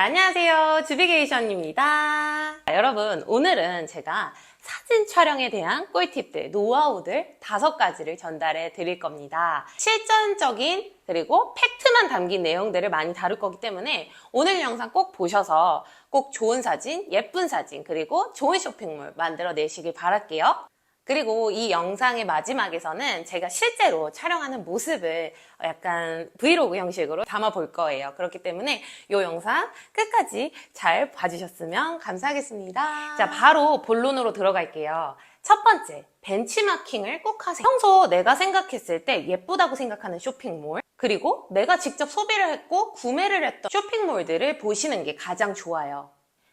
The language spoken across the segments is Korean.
안녕하세요, 주비게이션입니다. 여러분, 오늘은 제가 사진 촬영에 대한 꿀팁들, 노하우들 5가지를 전달해 드릴 겁니다. 실전적인 그리고 팩트만 담긴 내용들을 많이 다룰 거기 때문에 오늘 영상 꼭 보셔서 꼭 좋은 사진, 예쁜 사진, 그리고 좋은 쇼핑몰 만들어 내시길 바랄게요. 그리고 이 영상의 마지막에서는 제가 실제로 촬영하는 모습을 약간 브이로그 형식으로 담아 볼 거예요. 그렇기 때문에 이 영상 끝까지 잘 봐주셨으면 감사하겠습니다. 자, 바로 본론으로 들어갈게요. 첫 번째, 벤치마킹을 꼭 하세요. 평소 내가 생각했을 때 예쁘다고 생각하는 쇼핑몰, 그리고 내가 직접 소비를 했고 구매를 했던 쇼핑몰들을 보시는 게 가장 좋아요.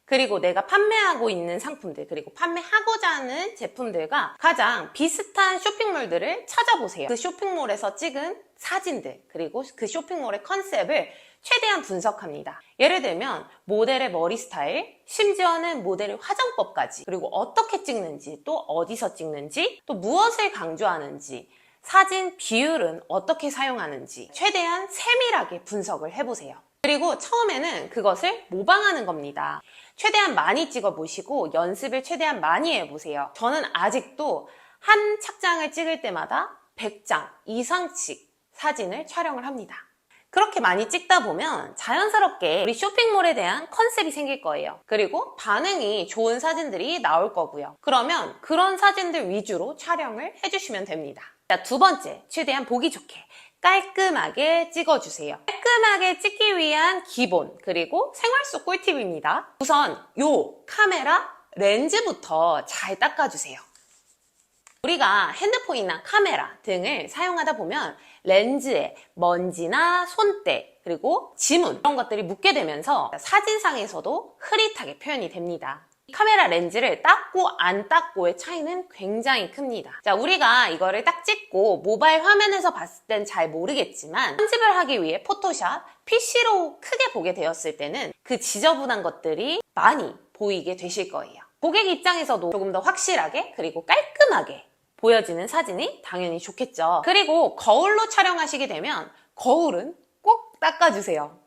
그리고 내가 판매하고 있는 상품들, 그리고 판매하고자 하는 제품들과 가장 비슷한 쇼핑몰들을 찾아보세요. 그 쇼핑몰에서 찍은 사진들, 그리고 그 쇼핑몰의 컨셉을 최대한 분석합니다. 예를 들면 모델의 머리 스타일, 심지어는 모델의 화장법까지, 그리고 어떻게 찍는지, 또 어디서 찍는지, 또 무엇을 강조하는지, 사진 비율은 어떻게 사용하는지 최대한 세밀하게 분석을 해보세요. 그리고 처음에는 그것을 모방하는 겁니다. 최대한 많이 찍어보시고 연습을 최대한 많이 해보세요. 저는 아직도 한 착장을 찍을 때마다 100장 이상씩 사진을 촬영을 합니다. 그렇게 많이 찍다 보면 자연스럽게 우리 쇼핑몰에 대한 컨셉이 생길 거예요. 그리고 반응이 좋은 사진들이 나올 거고요. 그러면 그런 사진들 위주로 촬영을 해주시면 됩니다. 자, 두 번째, 최대한 보기 좋게 깔끔하게 찍어주세요. 깔끔하게 찍기 위한 기본, 그리고 생활 속 꿀팁입니다. 우선 요 카메라 렌즈부터 잘 닦아주세요. 우리가 핸드폰이나 카메라 등을 사용하다 보면 렌즈에 먼지나 손때, 그리고 지문 이런 것들이 묻게 되면서 사진상에서도 흐릿하게 표현이 됩니다. 카메라 렌즈를 닦고 안 닦고의 차이는 굉장히 큽니다. 자, 우리가 이거를 딱 찍고 모바일 화면에서 봤을 땐 잘 모르겠지만 편집을 하기 위해 포토샵, PC로 크게 보게 되었을 때는 그 지저분한 것들이 많이 보이게 되실 거예요. 고객 입장에서도 조금 더 확실하게 그리고 깔끔하게 보여지는 사진이 당연히 좋겠죠. 그리고 거울로 촬영하시게 되면 거울은 꼭 닦아주세요.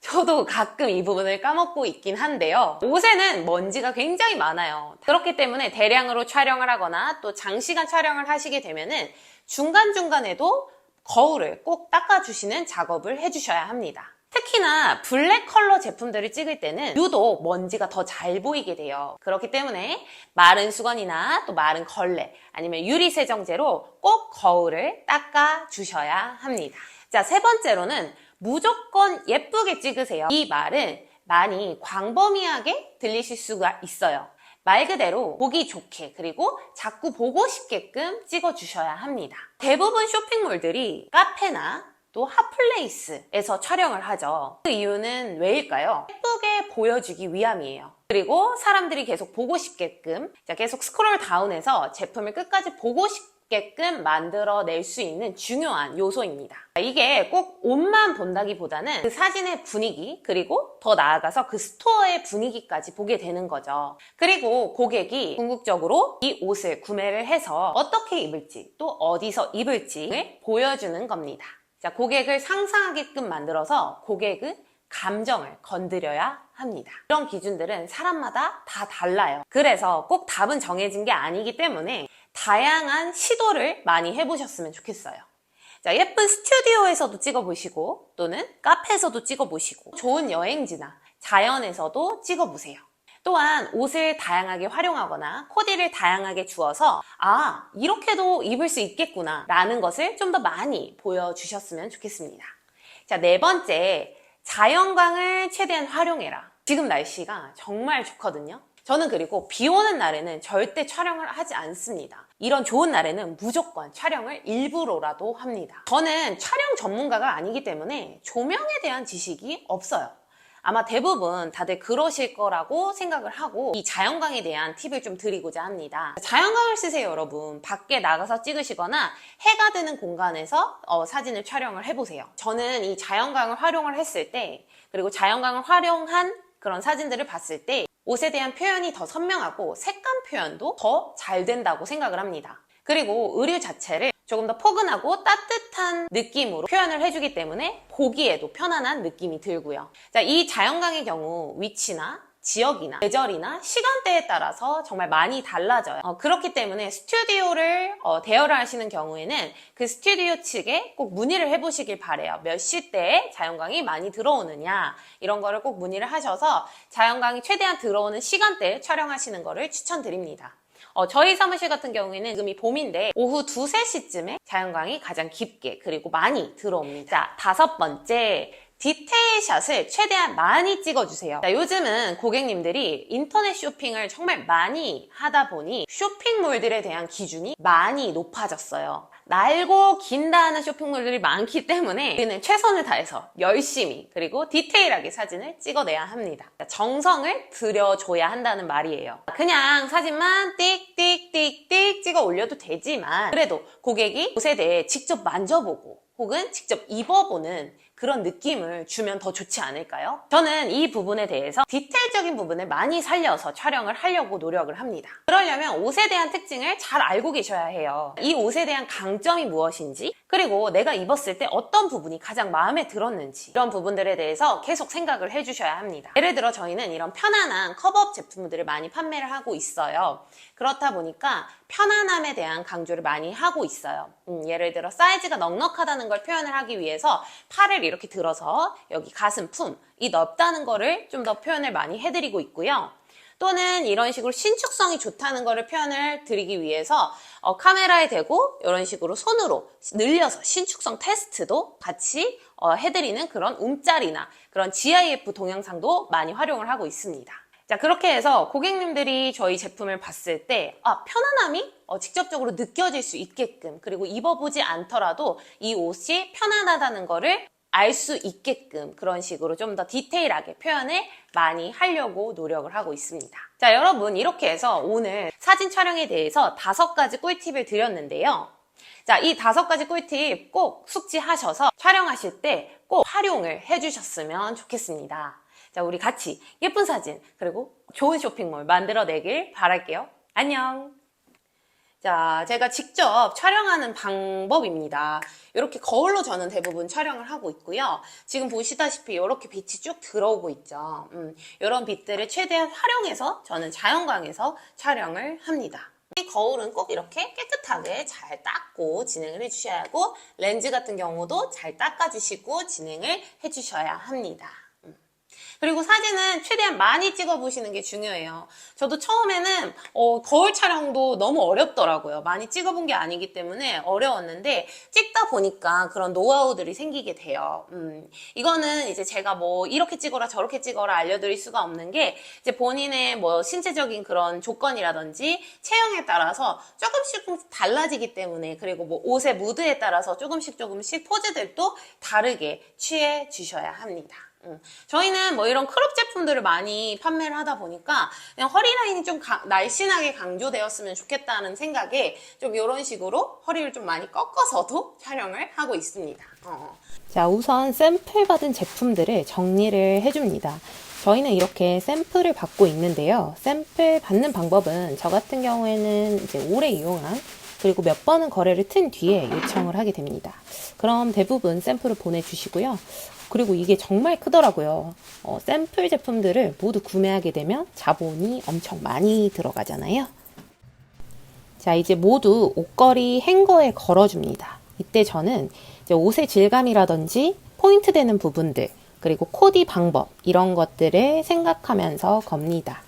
저도 가끔 이 부분을 까먹고 있긴 한데요. 옷에는 먼지가 굉장히 많아요. 그렇기 때문에 대량으로 촬영을 하거나 또 장시간 촬영을 하시게 되면은 중간중간에도 거울을 꼭 닦아주시는 작업을 해주셔야 합니다. 특히나 블랙 컬러 제품들을 찍을 때는 유독 먼지가 더 잘 보이게 돼요. 그렇기 때문에 마른 수건이나 또 마른 걸레 아니면 유리 세정제로 꼭 거울을 닦아주셔야 합니다. 자, 세 번째로는 무조건 예쁘게 찍으세요. 이 말은 많이 광범위하게 들리실 수가 있어요. 말 그대로 보기 좋게 그리고 자꾸 보고 싶게끔 찍어주셔야 합니다. 대부분 쇼핑몰들이 카페나 또 핫플레이스에서 촬영을 하죠. 그 이유는 왜일까요? 예쁘게 보여주기 위함이에요. 그리고 사람들이 계속 보고 싶게끔 계속 스크롤 다운해서 제품을 끝까지 보고 싶게끔 만들어낼 수 있는 중요한 요소입니다. 이게 꼭 옷만 본다기보다는 그 사진의 분위기 그리고 더 나아가서 그 스토어의 분위기까지 보게 되는 거죠. 그리고 고객이 궁극적으로 이 옷을 구매를 해서 어떻게 입을지 또 어디서 입을지를 보여주는 겁니다. 자, 고객을 상상하게끔 만들어서 고객의 감정을 건드려야 합니다. 이런 기준들은 사람마다 다 달라요. 그래서 꼭 답은 정해진 게 아니기 때문에 다양한 시도를 많이 해보셨으면 좋겠어요. 자, 예쁜 스튜디오에서도 찍어보시고 또는 카페에서도 찍어보시고 좋은 여행지나 자연에서도 찍어보세요. 또한 옷을 다양하게 활용하거나 코디를 다양하게 주어서 이렇게도 입을 수 있겠구나 라는 것을 좀 더 많이 보여주셨으면 좋겠습니다. 자, 네 번째, 자연광을 최대한 활용해라. 지금 날씨가 정말 좋거든요. 저는 그리고 비 오는 날에는 절대 촬영을 하지 않습니다. 이런 좋은 날에는 무조건 촬영을 일부러라도 합니다. 저는 촬영 전문가가 아니기 때문에 조명에 대한 지식이 없어요. 아마 대부분 다들 그러실 거라고 생각을 하고 이 자연광에 대한 팁을 좀 드리고자 합니다. 자연광을 쓰세요, 여러분. 밖에 나가서 찍으시거나 해가 드는 공간에서 사진을 촬영을 해보세요. 저는 이 자연광을 활용을 했을 때 그리고 자연광을 활용한 그런 사진들을 봤을 때 옷에 대한 표현이 더 선명하고 색감 표현도 더 잘 된다고 생각을 합니다. 그리고 의류 자체를 조금 더 포근하고 따뜻한 느낌으로 표현을 해주기 때문에 보기에도 편안한 느낌이 들고요. 자, 이 자연광의 경우 위치나 지역이나 계절이나 시간대에 따라서 정말 많이 달라져요. 그렇기 때문에 스튜디오를 대여를 하시는 경우에는 그 스튜디오 측에 꼭 문의를 해보시길 바래요. 몇 시대에 자연광이 많이 들어오느냐 이런 거를 꼭 문의를 하셔서 자연광이 최대한 들어오는 시간대에 촬영하시는 거를 추천드립니다. 저희 사무실 같은 경우에는 지금이 봄인데 오후 2, 3시쯤에 자연광이 가장 깊게 그리고 많이 들어옵니다. 자, 5번째. 디테일 샷을 최대한 많이 찍어주세요. 자, 요즘은 고객님들이 인터넷 쇼핑을 정말 많이 하다 보니 쇼핑몰들에 대한 기준이 많이 높아졌어요. 날고 긴다는 쇼핑몰들이 많기 때문에 우리는 최선을 다해서 열심히 그리고 디테일하게 사진을 찍어내야 합니다. 정성을 들여줘야 한다는 말이에요. 그냥 사진만 띡띡띡띡 찍어 올려도 되지만 그래도 고객이 옷에 대해 직접 만져보고 혹은 직접 입어보는 그런 느낌을 주면 더 좋지 않을까요? 저는 이 부분에 대해서 디테일적인 부분을 많이 살려서 촬영을 하려고 노력을 합니다. 그러려면 옷에 대한 특징을 잘 알고 계셔야 해요. 이 옷에 대한 강점이 무엇인지 그리고 내가 입었을 때 어떤 부분이 가장 마음에 들었는지 이런 부분들에 대해서 계속 생각을 해주셔야 합니다. 예를 들어 저희는 이런 편안한 커버업 제품들을 많이 판매를 하고 있어요. 그렇다 보니까 편안함에 대한 강조를 많이 하고 있어요. 예를 들어 사이즈가 넉넉하다는 걸 표현을 하기 위해서 팔을 이렇게 들어서 여기 가슴 품이 넓다는 거를 좀 더 표현을 많이 해드리고 있고요. 또는 이런 식으로 신축성이 좋다는 거를 표현을 드리기 위해서 카메라에 대고 이런 식으로 손으로 늘려서 신축성 테스트도 같이 해드리는 그런 움짤이나 그런 GIF 동영상도 많이 활용을 하고 있습니다. 자, 그렇게 해서 고객님들이 저희 제품을 봤을 때 편안함이 직접적으로 느껴질 수 있게끔 그리고 입어보지 않더라도 이 옷이 편안하다는 거를 알 수 있게끔 그런 식으로 좀 더 디테일하게 표현을 많이 하려고 노력을 하고 있습니다. 자, 여러분 이렇게 해서 오늘 사진 촬영에 대해서 5가지 꿀팁을 드렸는데요. 자, 이 5가지 꿀팁 꼭 숙지하셔서 촬영하실 때 꼭 활용을 해주셨으면 좋겠습니다. 자, 우리 같이 예쁜 사진 그리고 좋은 쇼핑몰 만들어내길 바랄게요. 안녕! 자, 제가 직접 촬영하는 방법입니다. 이렇게 거울로 저는 대부분 촬영을 하고 있고요. 지금 보시다시피 이렇게 빛이 쭉 들어오고 있죠. 이런 빛들을 최대한 활용해서 저는 자연광에서 촬영을 합니다. 이 거울은 꼭 이렇게 깨끗하게 잘 닦고 진행을 해주셔야 하고 렌즈 같은 경우도 잘 닦아주시고 진행을 해주셔야 합니다. 그리고 사진은 최대한 많이 찍어보시는 게 중요해요. 저도 처음에는 거울 촬영도 너무 어렵더라고요. 많이 찍어본 게 아니기 때문에 어려웠는데 찍다 보니까 그런 노하우들이 생기게 돼요. 이거는 이제 제가 뭐 이렇게 찍어라 저렇게 찍어라 알려드릴 수가 없는 게 이제 본인의 뭐 신체적인 그런 조건이라든지 체형에 따라서 조금씩 달라지기 때문에 그리고 뭐 옷의 무드에 따라서 조금씩 포즈들도 다르게 취해 주셔야 합니다. 저희는 뭐 이런 크롭 제품들을 많이 판매를 하다 보니까 그냥 허리 라인이 좀 날씬하게 강조되었으면 좋겠다는 생각에 좀 이런 식으로 허리를 좀 많이 꺾어서도 촬영을 하고 있습니다. 자, 우선 샘플 받은 제품들을 정리를 해줍니다. 저희는 이렇게 샘플을 받고 있는데요. 샘플 받는 방법은 저 같은 경우에는 이제 오래 이용한 그리고 몇 번은 거래를 튼 뒤에 요청을 하게 됩니다. 그럼 대부분 샘플을 보내주시고요. 그리고 이게 정말 크더라고요. 샘플 제품들을 모두 구매하게 되면 자본이 엄청 많이 들어가잖아요. 자, 이제 모두 옷걸이 행거에 걸어줍니다. 이때 저는 이제 옷의 질감이라든지 포인트 되는 부분들, 그리고 코디 방법, 이런 것들을 생각하면서 겁니다.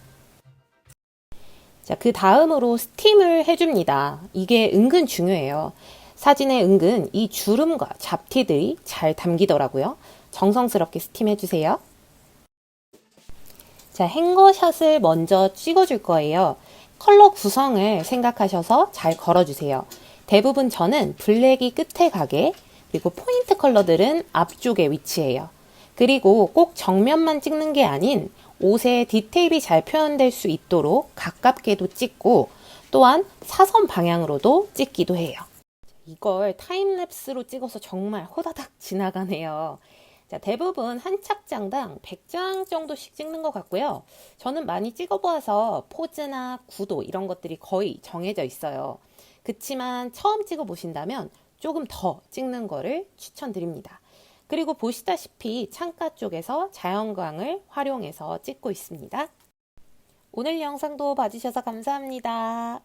자, 그 다음으로 스팀을 해줍니다. 이게 은근 중요해요. 사진에 은근 이 주름과 잡티들이 잘 담기더라고요. 정성스럽게 스팀해주세요. 자, 행거샷을 먼저 찍어줄 거예요. 컬러 구성을 생각하셔서 잘 걸어주세요. 대부분 저는 블랙이 끝에 가게, 그리고 포인트 컬러들은 앞쪽에 위치해요. 그리고 꼭 정면만 찍는 게 아닌 옷의 디테일이 잘 표현될 수 있도록 가깝게도 찍고 또한 사선 방향으로도 찍기도 해요. 이걸 타임랩스로 찍어서 정말 호다닥 지나가네요. 자, 대부분 한 착장당 100장 정도씩 찍는 것 같고요. 저는 많이 찍어보아서 포즈나 구도 이런 것들이 거의 정해져 있어요. 그치만 처음 찍어 보신다면 조금 더 찍는 거를 추천드립니다. 그리고 보시다시피 창가 쪽에서 자연광을 활용해서 찍고 있습니다. 오늘 영상도 봐주셔서 감사합니다.